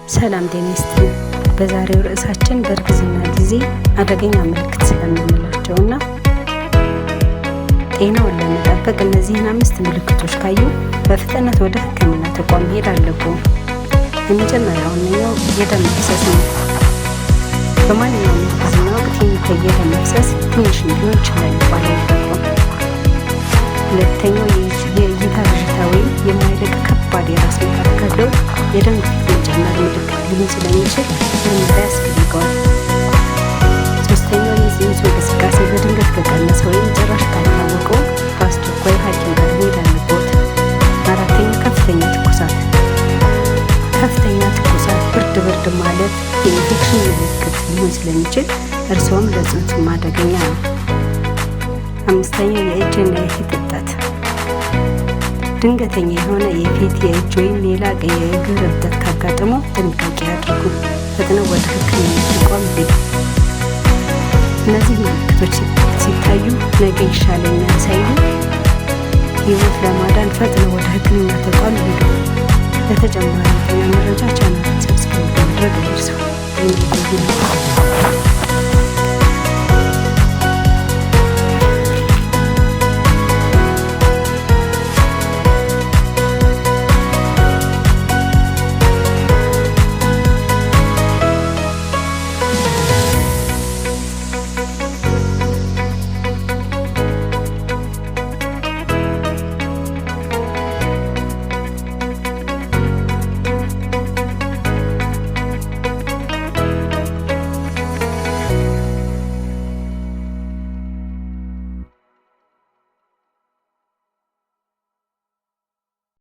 ሰላም ጤና ይስጥልኝ። በዛሬው ርዕሳችን በእርግዝና ጊዜ አደገኛ ምልክት ስለምንላቸውና ጤናውን ለመጠበቅ እነዚህን 5 ምልክቶች ካዩ በፍጥነት ወደ ሕክምና ተቋም መሄድ አለብዎ። የመጀመሪያው የደም መፍሰስ ነው። በማንኛውም የእርግዝና ወቅት የሚታይ የደም መፍሰስ ትንሽ ሊሆን ይችላል ይባላል። ሁለተኛው የእይታ ብዥታ ወይም የማይለቅ ከባድ የራስ ምታት ካለው የደም ግፊት መጨመር ምልክት ሊሆን ስለሚችል ምርመራ ያስፈልገዋል። ሶስተኛው የጽንሱ እንቅስቃሴ በድንገት ከቀነሰ ወይም ጭራሽ ካልታወቀው በአስቸኳይ ሐኪም ጋር መሄድ አለብዎት። አራተኛው ከፍተኛ ትኩሳት፣ ብርድ ማለት የኢንፌክሽን ምልክት ሊሆን ስለሚችል እርስዎም ለጽንሱም አደገኛ ነው። አምስተኛው የእጅና የፊት እብጠት፣ ድንገተኛ የሆነ የፊት የእጅ ወይም ሌላ የእግር እብጠት ካጋጠሞ ጥንቃቄ ያድርጉ። ፈጥነው ወደ ሕክምና ተቋም ይሄዱ። እነዚህ ምልክቶች ሲታዩ ነገ ይሻለኛል ሳይሉ ሕይወት ለማዳን ፈጥነው ወደ ሕክምና ተቋም ይሄዱ። ለተጨማሪ የጤና መረጃ ቻናሉን ሰብስክራይብ በማድረግ ይርሱ።